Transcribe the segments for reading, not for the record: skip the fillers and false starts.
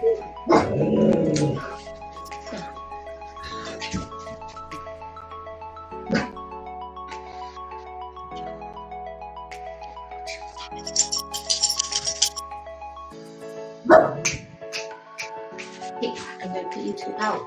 Hey, I'm going to put you two out.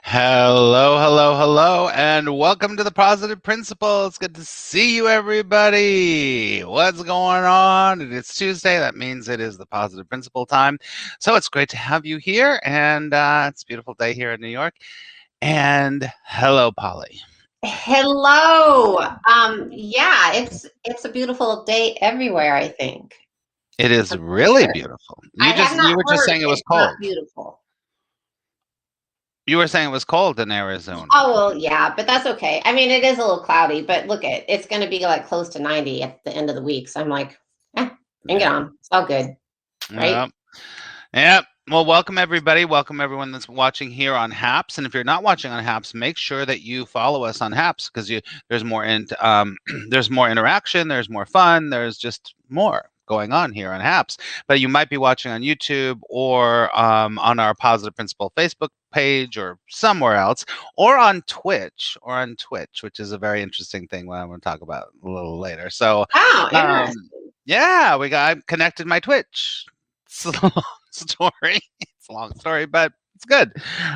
Hello, hello, hello, and welcome to the Positive Principle. It's good to see you, everybody. What's going on? It's Tuesday. That means it is the Positive Principle time. So it's great to have you here, and it's a beautiful day here in New York. And hello, Polly. Hello. Yeah, it's a beautiful day everywhere, I think. It is really beautiful. I have not You were just heard saying it was it's not cold. beautiful. You were saying it was cold in Arizona. Oh, well, yeah, but that's okay. I mean, it is a little cloudy, but look, it's going to be like close to 90 at the end of the week. So I'm like, bring it on. It's all good, right? Yep. Well, welcome everybody. Welcome everyone that's watching here on Haps. And if you're not watching on Haps, make sure that you follow us on Haps because there's more there's more interaction, there's more fun, there's just more going on here on Haps. But you might be watching on YouTube or on our Positive Principle Facebook page or somewhere else, or on Twitch, which is a very interesting thing what I'm going to talk about a little later. So, yeah, I connected my Twitch. It's a long story. It's a long story, but it's good.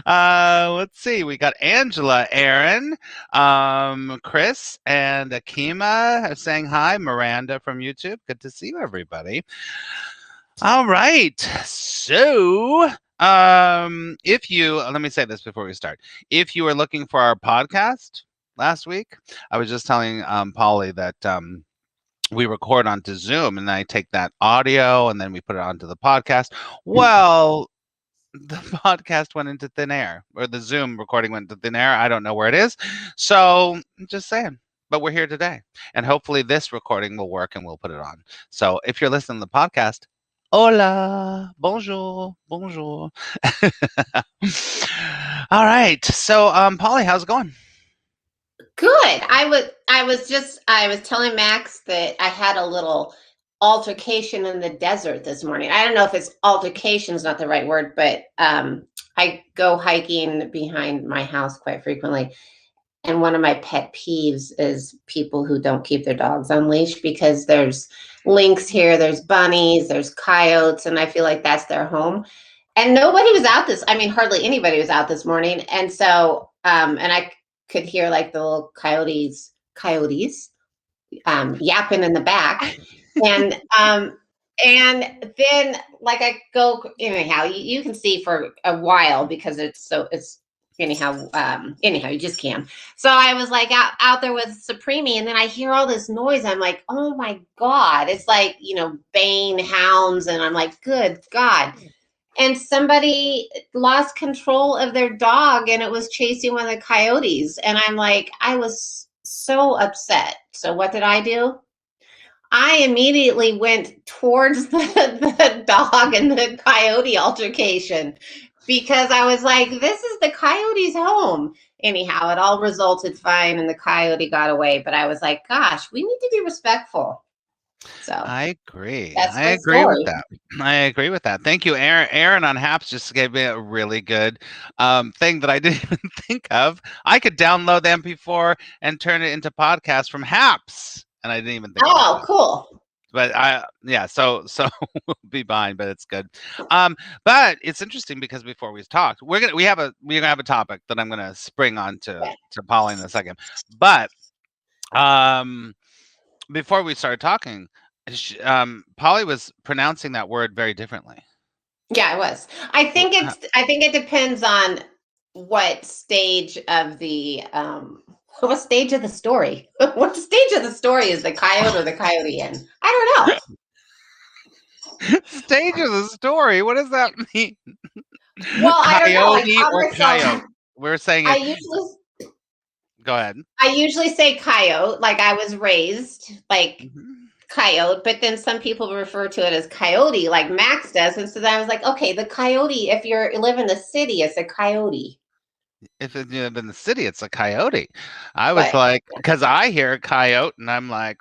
Let's see. We got Angela, Aaron, Chris, and Akima saying hi. Miranda from YouTube. Good to see you, everybody. All right. So, if you let me say this before we start. If you were looking for our podcast last week, I was just telling Polly that we record onto Zoom and I take that audio and then we put it onto the podcast. Well, the podcast went into thin air, or the Zoom recording went into thin air. I don't know where it is. So I'm just saying, but we're here today and hopefully this recording will work and we'll put it on. So if you're listening to the podcast, hola, bonjour, bonjour. All right. So, Polly, how's it going? Good. I was telling Max that I had a little altercation in the desert this morning. I don't know if it's altercation is not the right word, but I go hiking behind my house quite frequently. And one of my pet peeves is people who don't keep their dogs on leash because there's lynx here, there's bunnies, there's coyotes, and I feel like that's their home. And nobody was out hardly anybody was out this morning. And so, and I could hear like the little coyotes yapping in the back. And then like I go anyhow, you can see for a while because it's anyhow, you just can. So I was like out there with Supreme, and then I hear all this noise. I'm like, oh my God, it's like, baying hounds. And I'm like, good God. And somebody lost control of their dog and it was chasing one of the coyotes. And I'm like, I was so upset. So what did I do? I immediately went towards the dog and the coyote altercation because I was like, this is the coyote's home. Anyhow, it all resulted fine and the coyote got away. But I was like, gosh, we need to be respectful. So I agree. I agree with that. I agree with that. Thank you, Aaron. Aaron on Haps just gave me a really good thing that I didn't even think of. I could download the MP4 and turn it into podcast from Haps, and I didn't even think. Oh, cool. But so we'll be behind, but it's good. But it's interesting because before we talked, we're gonna have a topic that I'm gonna spring on to Polly in a second. But before we started talking, Polly was pronouncing that word very differently. Yeah, I was. I think it depends on what stage of the what stage of the story? What stage of the story is the coyote or the coyote in? I don't know. Stage of the story. What does that mean? Well, I don't know. I Coyote call or myself. coyote? We're saying I it. usually Go ahead. I usually say coyote, like I was raised like Mhm. coyote, but then some people refer to it as coyote, like Max does. And so then I was like, okay, the coyote. If you live in the city, it's a coyote. If it's in the city, it's a coyote. I was But like, because I hear coyote, and I'm like,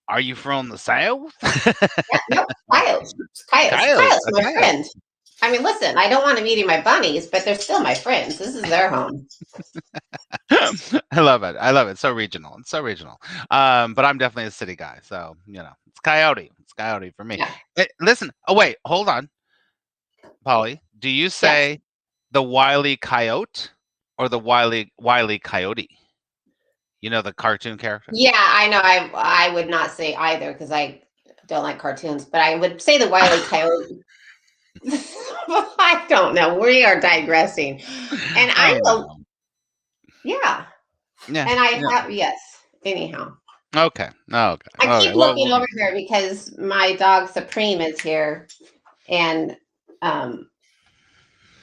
are you from the south? yeah, nope, coyote. Coyote, Coyote's a my coyote. friend. I mean, listen, I don't want them eating my bunnies, but they're still my friends. This is their home. I love it. I love it. So regional. It's so regional. But I'm definitely a city guy, so it's coyote. It's coyote for me. Yeah. Listen. Oh wait, hold on, Polly. Do you Yes. say the Wile E. Coyote or the Wile E. Coyote? You know the cartoon character. Yeah, I know. I would not say either because I don't like cartoons, but I would say the Wile E. Coyote. I don't know. We are digressing. And I'm I a, know. yeah. Yeah. And I Yeah. have, yes. Anyhow, Okay. Okay. I Okay. keep Well, looking over here because my dog Supreme is here. And um,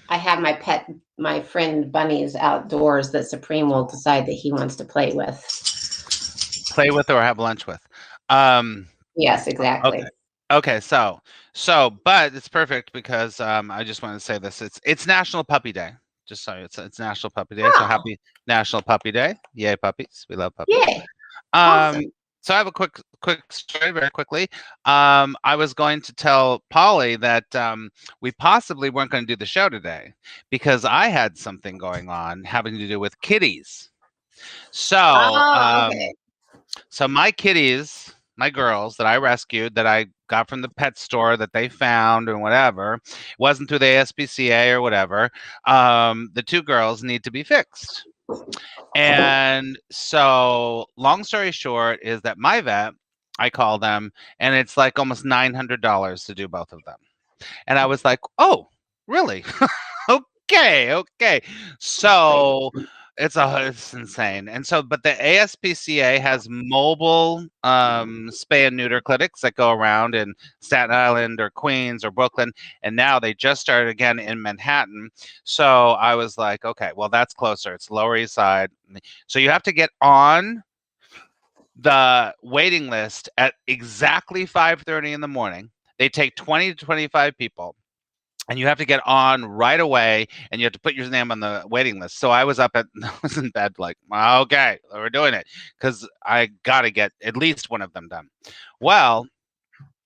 I have my friend Bunnies outdoors that Supreme will decide that he wants to play with. play with or have lunch with. Um, Yes, exactly. okay. Okay. But it's perfect because I just want to say this. It's National Puppy Day. Just so it's National Puppy Day. So Oh, happy National Puppy Day! Yay, puppies! We love puppies. yay. Um, Awesome. so I have a quick story very quickly. I was going to tell Polly that we possibly weren't going to do the show today because I had something going on having to do with kitties. So, Oh, okay. so my kitties, my girls that I rescued, that I got from the pet store that they found or whatever, wasn't through the ASPCA or whatever. The two girls need to be fixed. And so, long story short, is that my vet, I call them, and it's like almost $900 to do both of them. And I was like, oh, really? Okay, okay. So it's insane. And so, but the ASPCA has mobile spay and neuter clinics that go around in Staten Island or Queens or Brooklyn. And now they just started again in Manhattan. So I was like, okay, well, that's closer. It's Lower East Side. So you have to get on the waiting list at exactly 5:30 in the morning. They take 20 to 25 people. And you have to get on right away, and you have to put your name on the waiting list. So I was I was in bed like, okay, we're doing it because I got to get at least one of them done. Well,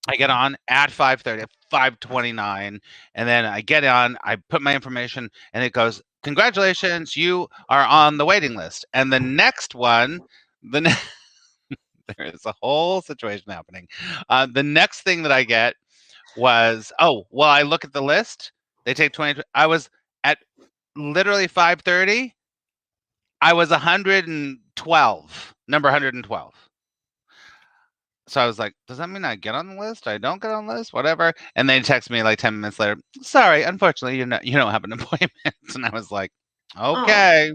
I get on at 5:30, 5:29, and then I get on, I put my information, and it goes, congratulations, you are on the waiting list. And the next one, there is a whole situation happening. The next thing that I get was, oh, well, I look at the list. They take 20. I was at literally 5:30. I was 112, number 112. So I was like, does that mean I get on the list? I don't get on the list, whatever. And they text me like 10 minutes later. Sorry, unfortunately, you don't have an appointment. And I was like, Oh, okay.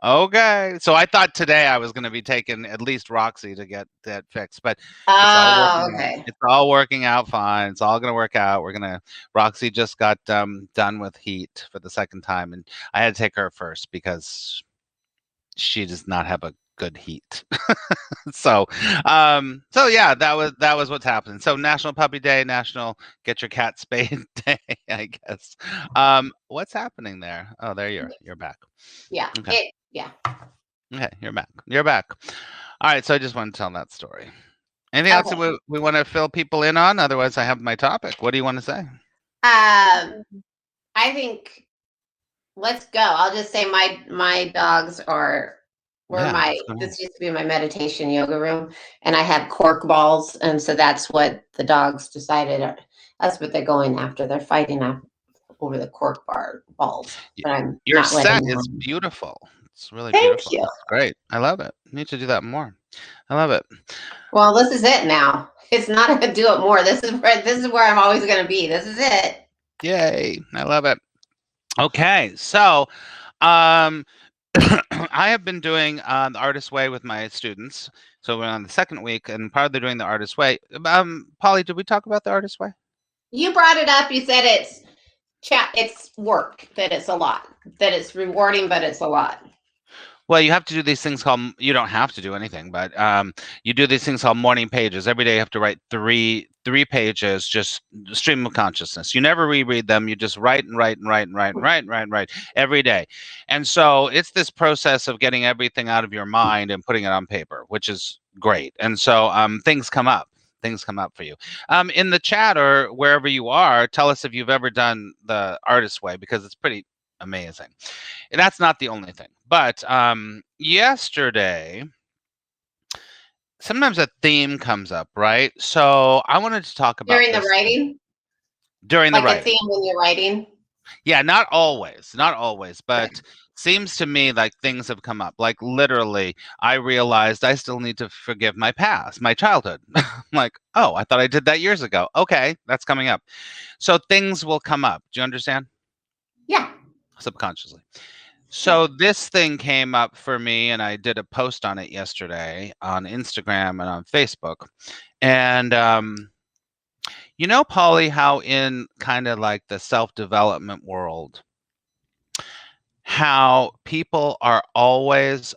Okay. So I thought today I was going to be taking at least Roxy to get that fixed, but it's all oh, working out. okay. It's all working out fine. It's all going to work out. Roxy just got done with heat for the second time, and I had to take her first because she does not have a good heat. So yeah, that was what's happening. So National Puppy Day, National Get Your Cat Spayed Day, I guess. What's happening there? Oh, there you're back. Yeah. Okay. Yeah. Okay, you're back. You're back. All right, so I just want to tell that story. Anything else that Okay. we want to fill people in on? Otherwise, I have my topic. What do you want to say? I think let's go. I'll just say my dogs were Yeah, my what's going on? this used to be my meditation yoga room, and I had cork balls, and so that's what the dogs decided. That's what they're going after. They're fighting over the balls, but I'm Your not letting set them. is beautiful. It's really Thank beautiful. you. It's great. I love it. You need to do that more. I love it. Well, this is it now. It's not gonna do it more. This is where I'm always gonna be. This is it. Yay. I love it. Okay, so Um, I have been doing the Artist Way with my students. So we're on the second week, and part of the doing the Artist Way. Polly, did we talk about the Artist Way? You brought it up. You said it's work, that it's a lot, that it's rewarding, but it's a lot. Well, you have to do these things called, you don't have to do anything, but you do these things called morning pages. Every day you have to write three pages, just stream of consciousness. You never reread them. You just write and write and write and write and write and write and write every day. And so it's this process of getting everything out of your mind and putting it on paper, which is great. And so things come up. Things come up for you. In the chat or wherever you are, tell us if you've ever done the Artist Way, because it's pretty amazing. That's not the only thing. But yesterday, sometimes a theme comes up, right? So I wanted to talk about During the writing? During the Like a writing. theme when you're writing? Yeah, not always, but seems to me like things have come up. Like literally, I realized I still need to forgive my past, my childhood. I'm like, oh, I thought I did that years ago. Okay, that's coming up. So things will come up. Do you understand? Yeah. Subconsciously. So this thing came up for me, and I did a post on it yesterday on Instagram and on Facebook. And you know, Polly, how in kind of like the self-development world, how people are always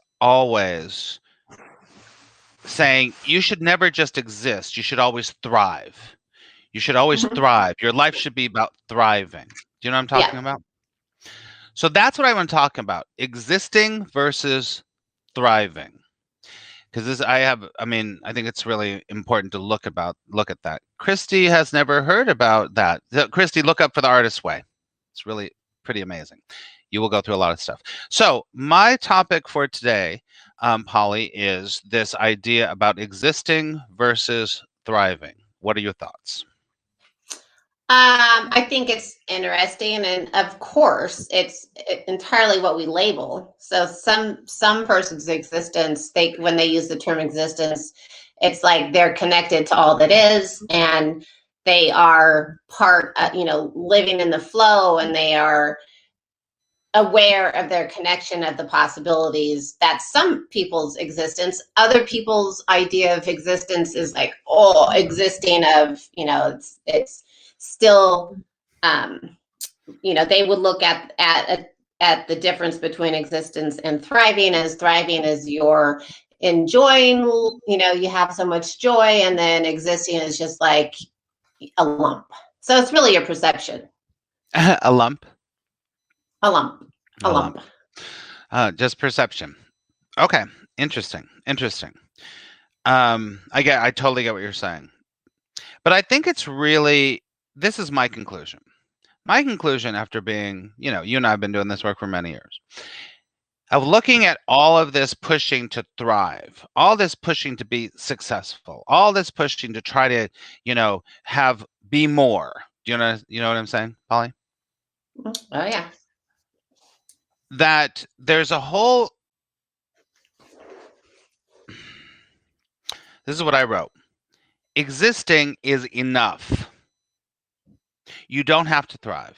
saying you should never just exist, you should always thrive. You should always thrive. Your life should be about thriving. Do you know what I'm talking about? So that's what I want to talk about. Existing versus thriving. Because I think it's really important to look at that. Christy has never heard about that. Christy, look up for the Artist Way. It's really pretty amazing. You will go through a lot of stuff. So my topic for today, Polly, is this idea about existing versus thriving. What are your thoughts? I think it's interesting, and of course, it's entirely what we label. So some person's existence, when they use the term existence, it's like they're connected to all that is, and they are part, living in the flow, and they are aware of their connection of the possibilities. That's some people's existence. Other people's idea of existence is like, oh, existing of, it's still, they would look at the difference between existence and thriving, as thriving is you're enjoying, you have so much joy, and then existing is just like a lump. So it's really your perception. A lump? A lump. Just perception. Okay. Interesting. I totally get what you're saying. But I think it's really, this is my conclusion. My conclusion after being, you and I have been doing this work for many years, of looking at all of this pushing to thrive, all this pushing to be successful, all this pushing to try to, be more. Do you know what I'm saying, Polly? Oh, yeah. That there's a whole, this is what I wrote. Existing is enough. You don't have to thrive.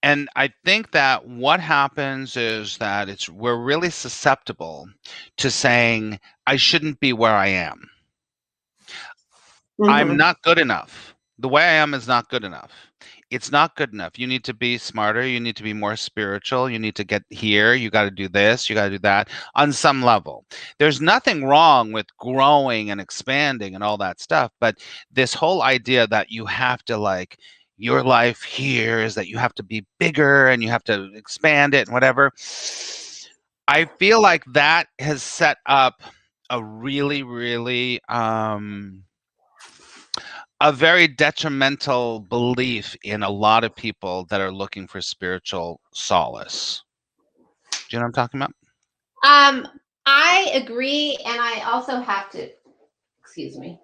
And I think that what happens is that we're really susceptible to saying, I shouldn't be where I am. I'm not good enough. The way I am is not good enough. It's not good enough. You need to be smarter. You need to be more spiritual. You need to get here. You got to do this. You got to do that on some level. There's nothing wrong with growing and expanding and all that stuff. But this whole idea that you have to your life here is that you have to be bigger and you have to expand it and whatever. I feel like that has set up a really, really, a very detrimental belief in a lot of people that are looking for spiritual solace. Do you know what I'm talking about? I agree, and I also have to, excuse me.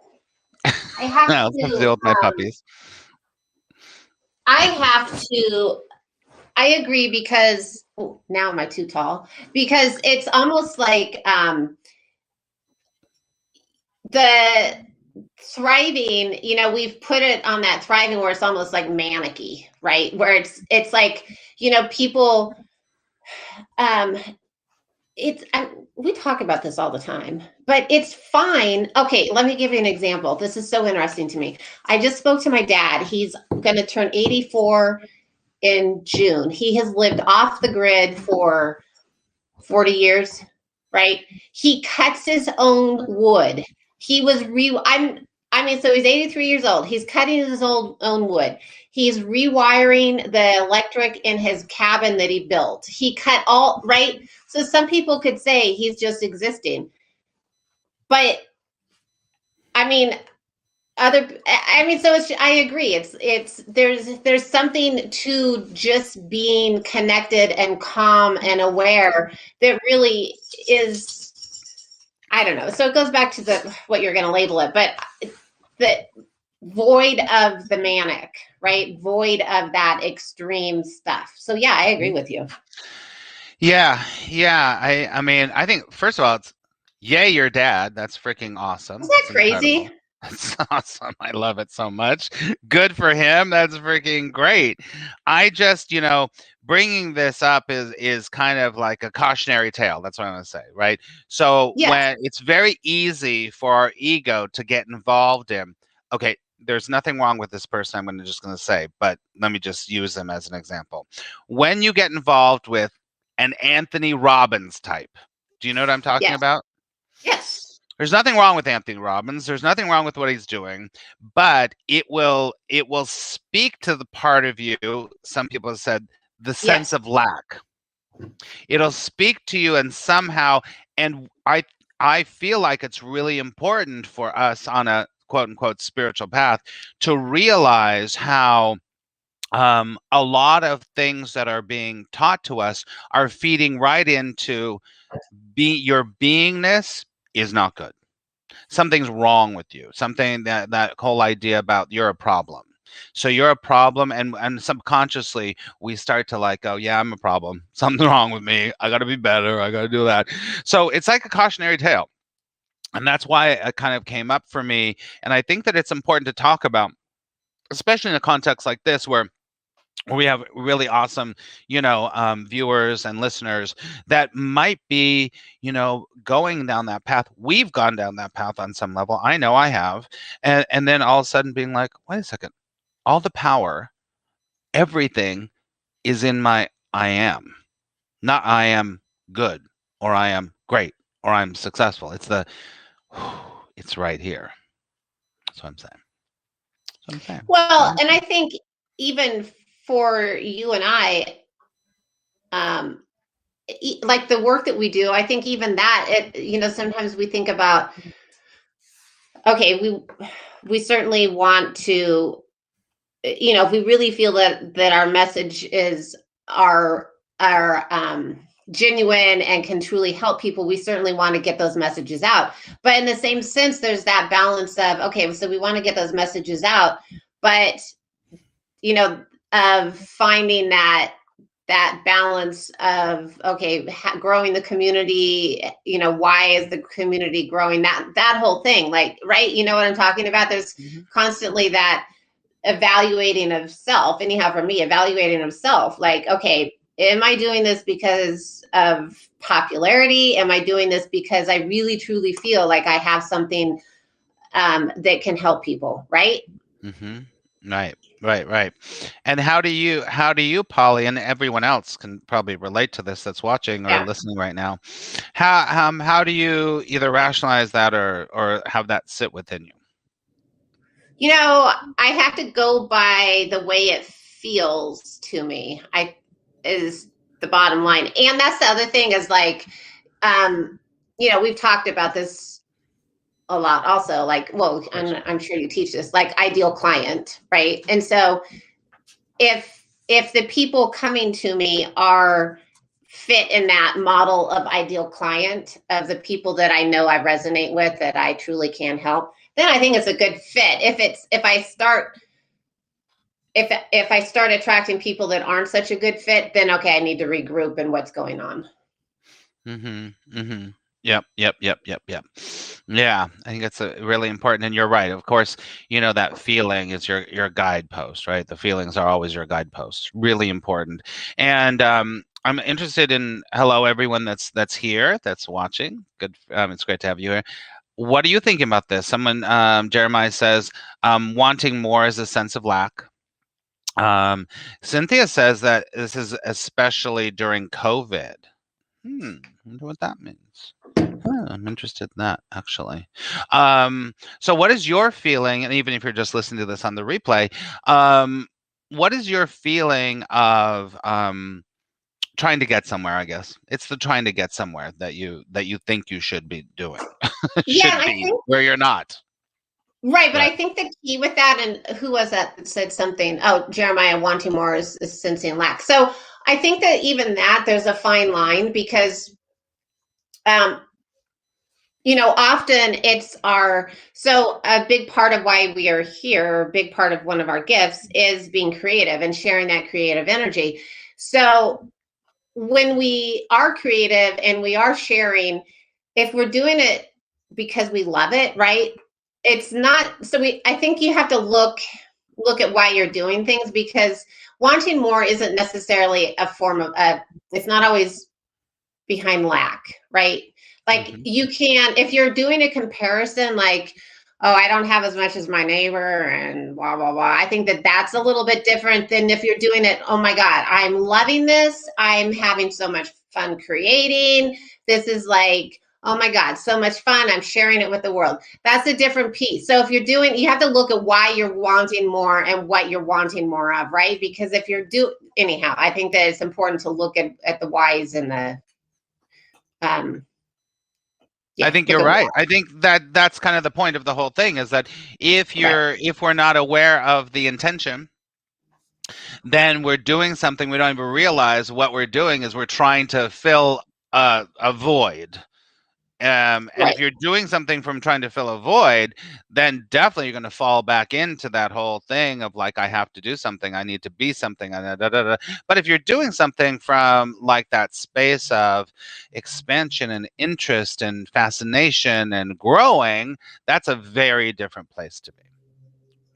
I have no, to deal with my puppies. I agree because now am I too tall? Because it's almost like the thriving, we've put it on that thriving where it's almost like manicky, right? Where it's like, people um, we talk about this all the time, but it's fine. Okay, let me give you an example. This is so interesting to me. I just spoke to my dad. He's going to turn 84 in June. He has lived off the grid for 40 years, right? He cuts his own wood. He was so he's 83 years old. He's cutting his own wood. He's rewiring the electric in his cabin that he built. He cut all, right? So some people could say he's just existing. But I mean, so I agree. There's something to just being connected and calm and aware that really is, I don't know. So it goes back to what you're going to label it, but the void of the manic, right? Void of that extreme stuff. So yeah, I agree with you. Yeah. I mean, I think first of all, it's yay, your dad. That's freaking awesome. Isn't that crazy? Incredible. That's awesome. I love it so much. Good for him. That's freaking great. I just, bringing this up is kind of like a cautionary tale. That's what I'm going to say, right? So when it's very easy for our ego to get involved in, okay, there's nothing wrong with this person, I'm just going to say, but let me just use them as an example. When you get involved with an Anthony Robbins type, do you know what I'm talking about? Yes. There's nothing wrong with Anthony Robbins. There's nothing wrong with what he's doing, but it will speak to the part of you, some people have said, the sense of lack. It'll speak to you and somehow, and I feel like it's really important for us on a quote unquote spiritual path to realize how a lot of things that are being taught to us are feeding right into your beingness is not good. Something's wrong with you. Something that whole idea about you're a problem. So you're a problem, and subconsciously we start to like, oh yeah, I'm a problem. Something wrong with me. I got to be better. I got to do that. So it's like a cautionary tale. And that's why it kind of came up for me. And I think that it's important to talk about, especially in a context like this where we have really awesome, viewers and listeners that might be, going down that path. We've gone down that path on some level. I know I have. And then all of a sudden being like, wait a second, all the power, everything is in my I am. Not I am good or I am great or I'm successful. It's right here. That's what I'm saying. Well, and I think even for you and I, like the work that we do, I think even that, sometimes we think about, okay, we certainly want to, if we really feel that our message is our genuine and can truly help people, we certainly want to get those messages out. But in the same sense, there's that balance of, okay, so we want to get those messages out, but of finding that balance of, okay, growing the community, why is the community growing, that whole thing, like, right? You know what I'm talking about? There's constantly that evaluating of self, anyhow, for me, evaluating of self, like, okay, am I doing this because of popularity? Am I doing this because I really truly feel like I have something that can help people, right? Mm-hmm. Right. And how do you, Polly, and everyone else can probably relate to this that's watching or listening right now? How do you either rationalize that or have that sit within you? I have to go by the way it feels to me. Is the bottom line. And that's the other thing is like, we've talked about this a lot also, like, well, I'm sure you teach this, like ideal client, right? And so if the people coming to me are fit in that model of ideal client, of the people that I know I resonate with, that I truly can help, then I think it's a good fit. If I start attracting people that aren't such a good fit, then okay, I need to regroup and what's going on. Yep. Yeah, I think that's really important, and you're right. Of course, that feeling is your guidepost, right? The feelings are always your guidepost. Really important. And I'm interested in hello everyone that's here, that's watching. Good, it's great to have you here. What are you thinking about this? Someone, Jeremiah says, wanting more is a sense of lack. Cynthia says that this is especially during COVID. I wonder what that means. I'm interested in that, actually. So what is your feeling, and even if you're just listening to this on the replay, what is your feeling of trying to get somewhere? I guess it's the trying to get somewhere that you think you should be doing. Yeah, Should and I be think where you're not. right, but Right. I think the key with that, and who was that said something? Oh, Jeremiah wanting more is sensing lack. So I think that even that there's a fine line because um, often it's so a big part of why we are here, a big part of one of our gifts is being creative and sharing that creative energy. So when we are creative and we are sharing, if we're doing it because we love it, right? It's not so we I think you have to look at why you're doing things because wanting more isn't necessarily a form of it's not always behind lack, right? Like Hmm. you can, if you're doing a comparison, like, oh, I don't have as much as my neighbor and blah, blah, blah. I think that that's a little bit different than if you're doing it, oh my God, I'm loving this. I'm having so much fun creating. This is like, oh my God, so much fun. I'm sharing it with the world. That's a different piece. So if you're doing, you have to look at why you're wanting more and what you're wanting more of, right? Because if anyhow, I think that it's important to look at the whys and um, I yeah, think look you're at right. why. I think that's kind of the point of the whole thing is that Right. if we're not aware of the intention, then we're doing something we don't even realize what we're doing is we're trying to fill a void. And Right. if you're doing something from trying to fill a void, then definitely you're going to fall back into that whole thing of like, I have to do something, I need to be something. But if you're doing something from like that space of expansion and interest and fascination and growing, that's a very different place to be.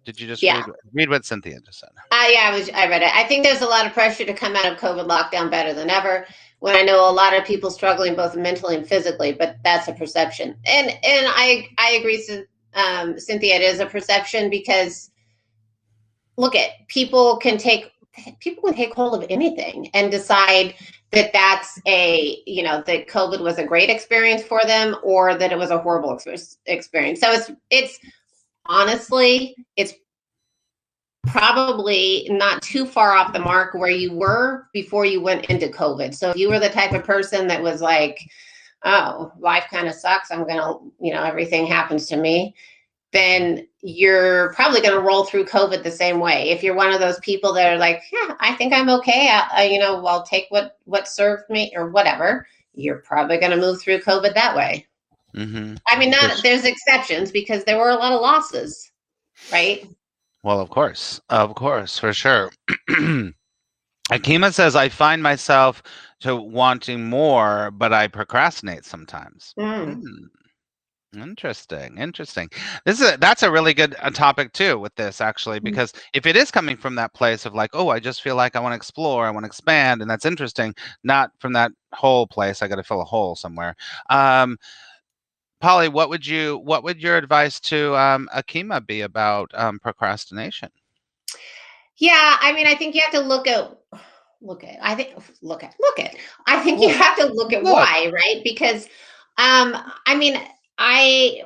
Did you just Yeah. read what Cynthia just said? Yeah, I read it. I think there's a lot of pressure to come out of COVID lockdown better than ever. When I know a lot of people struggling both mentally and physically, but that's a perception. And I agree, Cynthia. It is a perception because look at people can take hold of anything and decide that that's that COVID was a great experience for them or that it was a horrible experience. So it's honestly it's probably not too far off the mark where you were before you went into COVID. So if you were the type of person that was like, oh, life kind of sucks, I'm gonna, everything happens to me, then you're probably going to roll through COVID the same way. If you're one of those people that are like, yeah, I think I'm okay, I'll take what served me or whatever, you're probably going to move through COVID that way. Mm-hmm. I mean, not there's exceptions because there were a lot of losses, right? Well, of course, for sure. Akima says, I find myself to wanting more, but I procrastinate sometimes. Mm. Hmm. Interesting. That's a really good topic too with this actually, because if it is coming from that place of like, oh, I just feel like I want to explore, I want to expand, and that's interesting, not from that whole place, I got to fill a hole somewhere. Polly, what would your advice to Akima be about procrastination? Yeah, I mean, I think you have to I think look at. I think you have to look at Look. why, right? Because I mean, I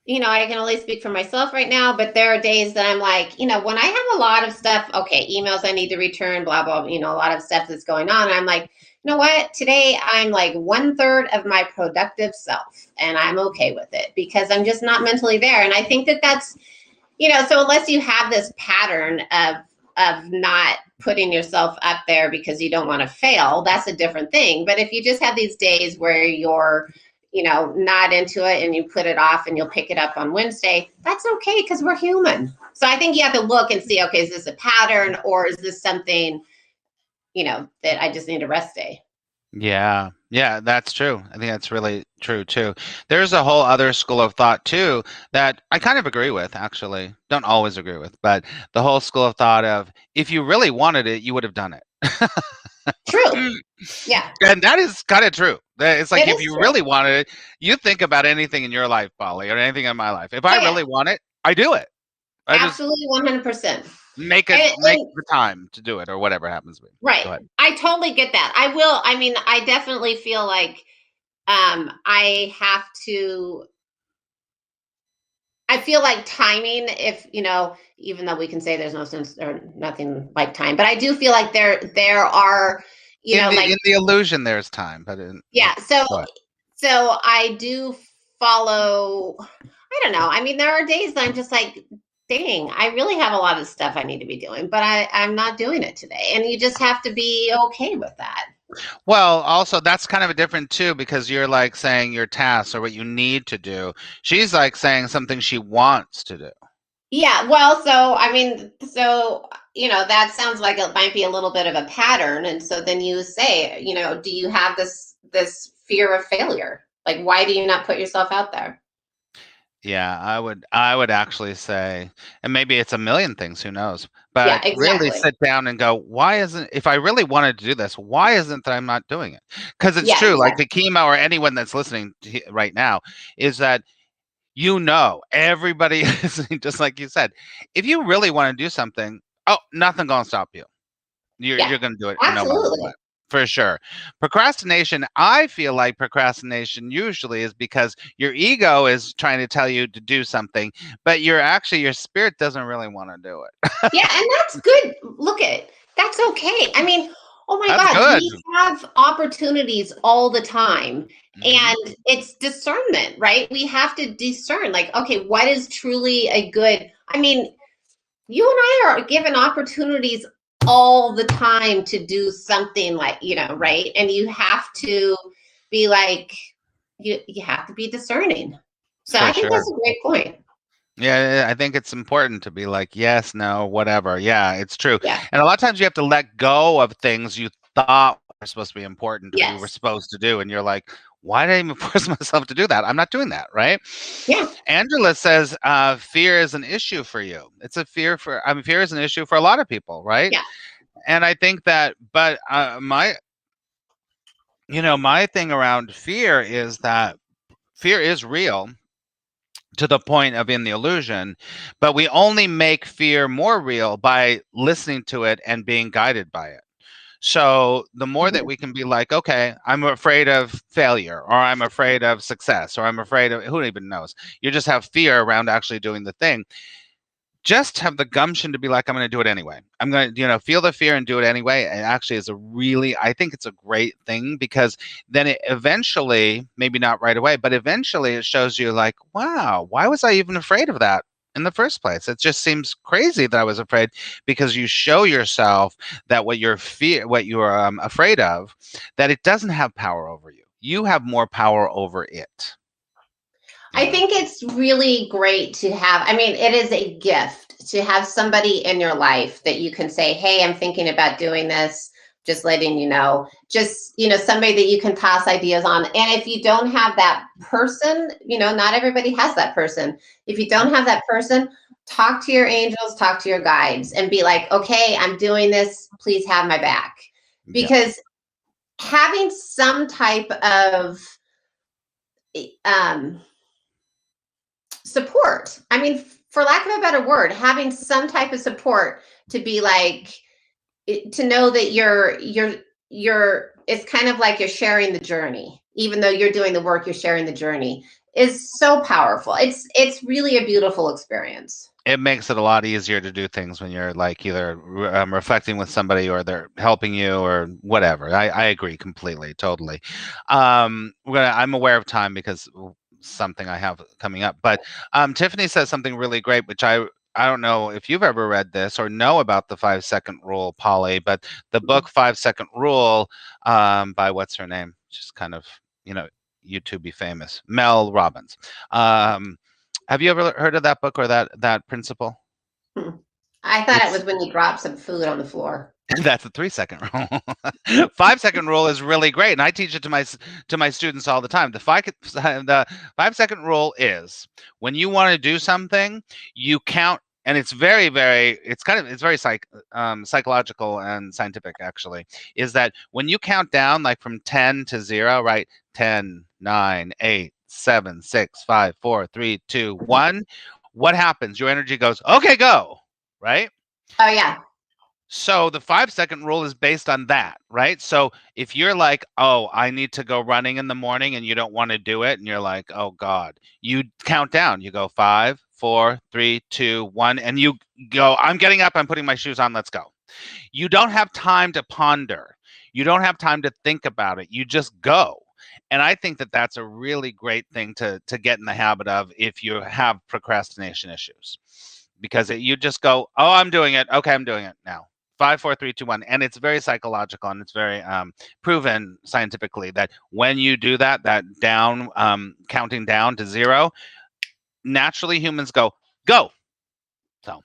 I can only speak for myself right now, but there are days that I'm like, when I have a lot of stuff, okay, emails I need to return, blah, blah, a lot of stuff that's going on. I'm like, you know what? Today I'm like 1/3 of my productive self, and I'm okay with it because I'm just not mentally there. And I think that that's, so unless you have this pattern of not putting yourself up there because you don't want to fail, that's a different thing. But if you just have these days where you're not into it and you put it off and you'll pick it up on Wednesday, that's okay because we're human. So I think you have to look and see, okay, is this a pattern or is this something, that I just need a rest day? Yeah, that's true. I think that's really true too. There's a whole other school of thought too that I kind of agree with, actually. Don't always agree with, but the whole school of thought of if you really wanted it, you would have done it. True. Yeah, And that is kind of true. It's like it if is you true. really wanted it, you think about anything in your life, Polly, or anything in my life. If I Oh yeah, really want it, I do it. I just absolutely 100%. make And the time to do it, or whatever happens to be. right. Go ahead. I totally get that. I mean, I definitely feel like I have to I feel like timing, if even though we can say there's no sense or nothing like time, but I do feel like there are, like In the illusion, there's time, but yeah. So go ahead. so I do follow. I don't know. I mean, there are days that I'm just like, dang, I really have a lot of stuff I need to be doing, but I'm not doing it today, and you just have to be okay with that. Well, also that's kind of a different too, because you're like saying your tasks or what you need to do. She's like saying something she wants to do. Yeah, well, so I mean, that sounds like it might be a little bit of a pattern, and so then you say, do you have this fear of failure? Like, why do you not put yourself out there? Yeah, I would actually say, and maybe it's a million things, who knows? Yeah, But really exactly. sit down and go, why isn't, if I really wanted to do this, why isn't that I'm not doing it? Because it's Yeah, true, like exactly. the chemo or anyone that's listening right now, is that everybody is just like you said. If you really want to do something, oh, nothing gonna stop you. Yeah, You're gonna do it no matter what. absolutely. For sure. Procrastination, I feel like procrastination usually is because your ego is trying to tell you to do something, but your spirit doesn't really want to do it. Yeah, and that's good. Look at that's okay. I mean, oh my That's God, good. we have opportunities all the time. Hmm. And it's discernment, right? We have to discern, like, okay, what is truly a good, I mean, you and I are given opportunities all the time to do something like, right? And you have to be like, you have to be discerning. So For I think sure. that's a great point. Yeah, I think it's important to be like, yes, no, whatever. Yeah, it's true. Yeah. And a lot of times you have to let go of things you thought were supposed to be important or you were Yes. supposed to do. And you're like, why did I even force myself to do that? I'm not doing that, right? Yeah. Angela says fear is an issue for you. It's a fear for, I mean, fear is an issue for a lot of people, right? Yeah. And I think that, but my thing around fear is that fear is real to the point of in the illusion, but we only make fear more real by listening to it and being guided by it. So the more that Mhm. we can be like, okay, I'm afraid of failure, or I'm afraid of success, or I'm afraid of, who even knows? You just have fear around actually doing the thing. Just have the gumption to be like, I'm going to do it anyway. I'm going to, feel the fear and do it anyway. And actually is I think it's a great thing, because then it eventually, maybe not right away, but eventually it shows you like, wow, why was I even afraid of that in the first place? It just seems crazy that I was afraid, because you show yourself that what you're afraid of, that it doesn't have power over you. You have more power over it, you I know? think it's really great to have, I mean, it is a gift to have somebody in your life that you can say, hey, I'm thinking about doing this, just letting you know. Just, somebody that you can toss ideas on. And if you don't have that person, not everybody has that person. If you don't have that person, talk to your angels, talk to your guides, and be like, okay, I'm doing this. Please have my back. Yeah, Because having some type of um, support. I mean, for lack of a better word, having some type of support to be like to know that you're it's kind of like you're sharing the journey. Even though you're doing the work, you're sharing the journey is so powerful. It's really a beautiful experience. it makes it a lot easier to do things when you're like either reflecting with somebody or they're helping you or whatever. I agree completely, totally. I'm aware of time because something I have coming up, but Tiffany says something really great, which I don't know if you've ever read this or know about the 5 second rule, Polly, but the book 5 Second Rule by what's her name? Just kind of, YouTube be famous, Mel Robbins. Um, have you ever heard of that book or that principle? Hmm. I thought it It's was when you drop some food on the floor. that's a 3 second rule. 5 second rule is really great, and I teach it to my students all the time. The 5 second rule is when you want to do something, you count and it's very, very, it's very psychological and scientific, actually, is that when you count down like from 10 to 0, right? 10, 9, 8, 7, 6, 5, 4, 3, 2, 1. What happens? Your energy goes, okay, go, right? Oh yeah. So the 5-second rule is based on that, right? So if you're like, oh, I need to go running in the morning and you don't want to do it, and you're like, oh God, you count down. You go 5, 4, 3, 2, 1, and you go, I'm getting up, I'm putting my shoes on, let's go. You don't have time to ponder. You don't have time to think about it. You just go. And I think that that's a really great thing to get in the habit of if you have procrastination issues, because you just go, oh, I'm doing it. Okay, I'm doing it now. 5, 4, 3, 2, 1, and it's very psychological, and it's very proven scientifically that when you do that down, counting down to 0, naturally humans go. So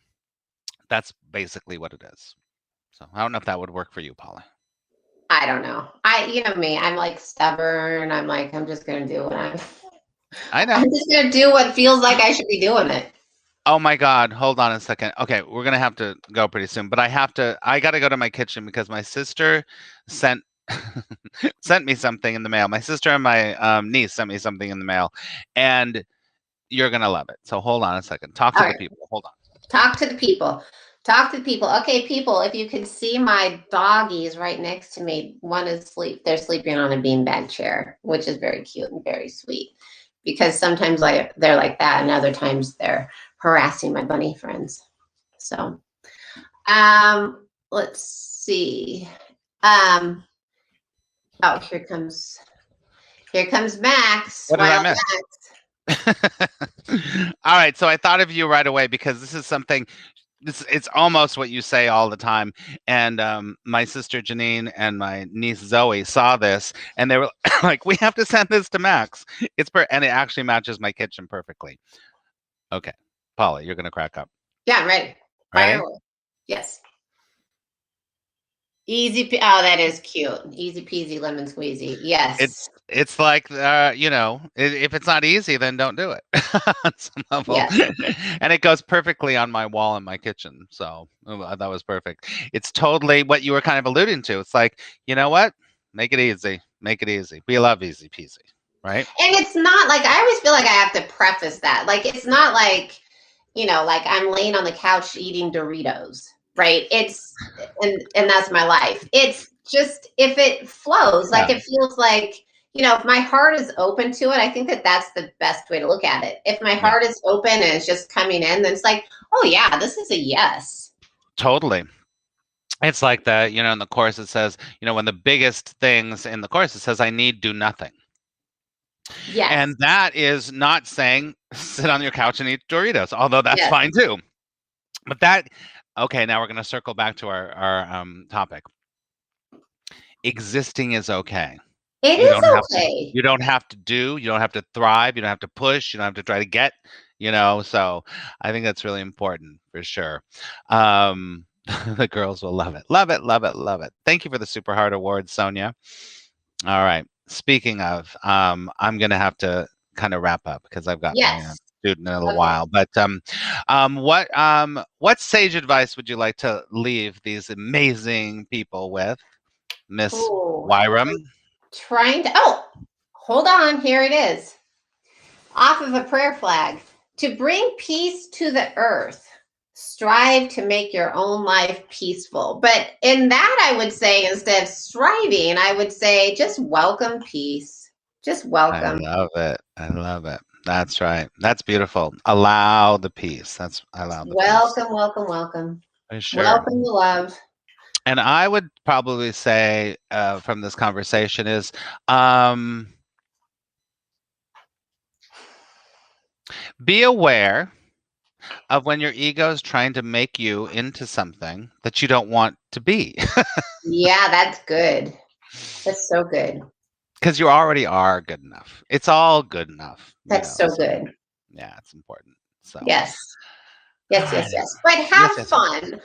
that's basically what it is. So I don't know if that would work for you, Paula. I don't know. You know me, I'm like stubborn. I'm like, I'm just gonna do what I know. I'm just gonna do what feels like I should be doing it. Oh my God, hold on a second. Okay, we're gonna have to go pretty soon, but I gotta go to my kitchen because my sister sent sent me something in the mail. My sister and my niece sent me something in the mail, and you're gonna love it. So hold on a second. Talk to the people. Hold on. Talk to the people. Talk to the people. Okay, people, if you can see my doggies right next to me, one is they're sleeping on a beanbag chair, which is very cute and very sweet. Because sometimes they're like that, and other times they're harassing my bunny friends. So, let's see. Oh, here comes Max. What did I miss? All right, so I thought of you right away because this is something. It's almost what you say all the time. And my sister Janine and my niece Zoe saw this, and they were like, "We have to send this to Max." And it actually matches my kitchen perfectly. Okay, Paula, you're gonna crack up. Yeah, I'm ready. Ready? Yes. Easy. Oh, that is cute. Easy peasy lemon squeezy. Yes. It's like if it's not easy, then don't do it. On some level. Yes. And it goes perfectly on my wall in my kitchen. So that was perfect. It's totally what you were kind of alluding to. It's like, you know what? Make it easy. Make it easy. We love easy peasy, right? And it's not like, I always feel like I have to preface that. Like, it's not like, like I'm laying on the couch eating Doritos, right? And that's my life. It's just, if it flows, like it feels like, if my heart is open to it, I think that that's the best way to look at it. If my heart is open and it's just coming in, then it's like, oh yeah, this is a yes. Totally. It's like that, in the Course it says, one of the biggest things in the Course, it says, I need do nothing. Yes. And that is not saying sit on your couch and eat Doritos, although that's fine too. But okay, now we're going to circle back to our topic. Existing is okay. It is okay. You don't have to do, you don't have to thrive, you don't have to push, you don't have to try to get, so I think that's really important for sure. The girls will love it. Love it, love it, love it. Thank you for the Super Heart Award, Sonia. All right. Speaking of, I'm going to have to kind of wrap up because I've got my student in a little while. But what sage advice would you like to leave these amazing people with, Miss Wyram? Hold on. Here it is. Off of a prayer flag. To bring peace to the earth, strive to make your own life peaceful. But in that, I would say, instead of striving, I would say just welcome peace. Just welcome. I love it. I love it. That's right. That's beautiful. Allow the peace. Allow the welcome, peace. Welcome. For sure. Welcome the love. And I would probably say from this conversation is be aware of when your ego is trying to make you into something that you don't want to be. Yeah, that's good. That's so good. Because you already are good enough. It's all good enough. That's so good. Yeah, it's important. So yes. But have fun.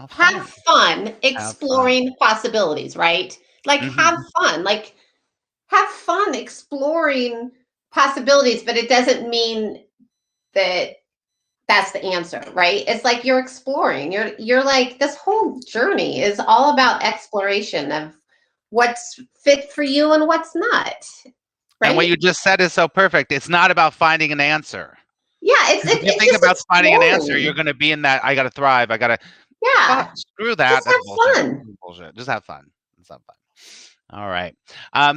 Have fun exploring possibilities, right? Like have fun. Like have fun exploring possibilities, but it doesn't mean that that's the answer, right? It's like you're exploring. You're like, this whole journey is all about exploration of what's fit for you and what's not. Right? And what you just said is so perfect. It's not about finding an answer. Yeah, If you it's think just about finding an answer, exploring. you're going to be in that. I got to thrive. I got to. Yeah, Screw that. just That's bullshit. have fun. Bullshit. Just have fun. Just have fun. All right.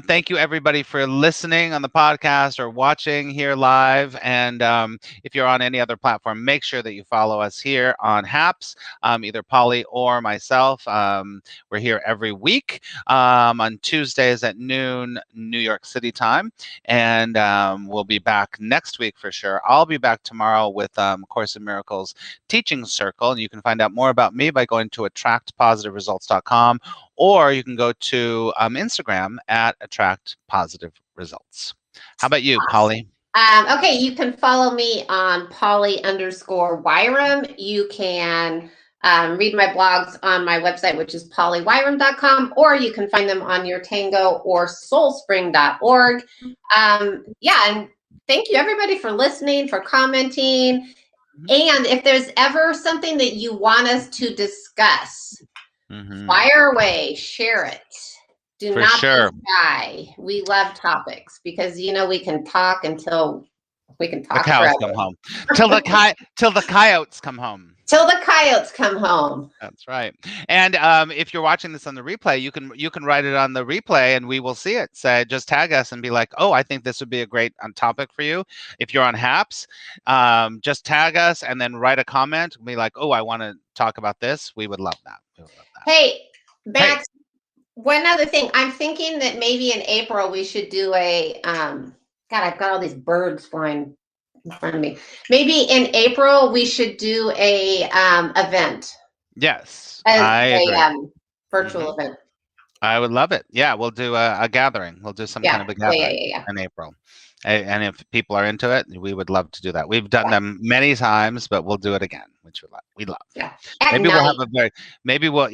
Thank you, everybody, for listening on the podcast or watching here live. And if you're on any other platform, make sure that you follow us here on HAPS, either Polly or myself. We're here every week on Tuesdays at noon, New York City time. And we'll be back next week for sure. I'll be back tomorrow with Course in Miracles Teaching Circle. And you can find out more about me by going to attractpositiveresults.com, or you can go to Instagram at Attract Positive Results. How about you, Polly? Okay, you can follow me on Polly_Wyram. You can read my blogs on my website, which is pollywyram.com, or you can find them on your Tango or soulspring.org. Yeah, and thank you everybody for listening, for commenting. And if there's ever something that you want us to discuss, fire away, share it. Do For not sure. be shy. We love topics because we can talk until we can talk the cows forever. come home. Till the coyotes come home. Till the coyotes come home. That's right. And if you're watching this on the replay, you can write it on the replay, and we will see it. Say, just tag us and be like, "Oh, I think this would be a great topic for you." If you're on HAPS, just tag us and then write a comment. Be like, "Oh, I want to talk about this." We would love that. Hey, Max. Hey. One other thing, I'm thinking that maybe in April we should do a. God, I've got all these birds flying in front of me. Maybe in April we should do a event. Yes, I agree. Virtual event. I would love it. Yeah, we'll do a gathering. We'll do some kind of a gathering in April. And if people are into it, we would love to do that. We've done them many times, but we'll do it again, which we love. Yeah. Maybe we'll have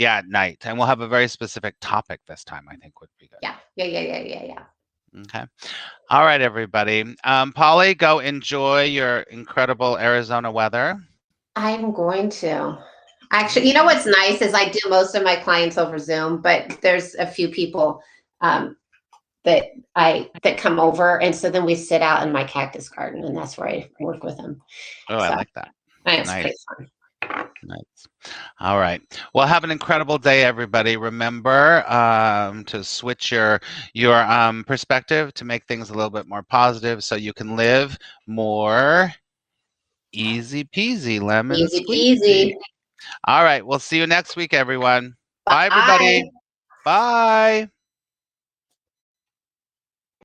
at night, and we'll have a very specific topic this time. I think would be good. Yeah. Okay. All right, everybody. Polly, go enjoy your incredible Arizona weather. I'm going to. Actually, you know what's nice is I do most of my clients over Zoom, but there's a few people that come over, and so then we sit out in my cactus garden, and that's where I work with them. Oh, I like that. It's pretty fun. Nice. All right. Well, have an incredible day, everybody. Remember to switch your perspective to make things a little bit more positive, so you can live more easy peasy lemon squeezy. All right. We'll see you next week, everyone. Bye everybody. Bye.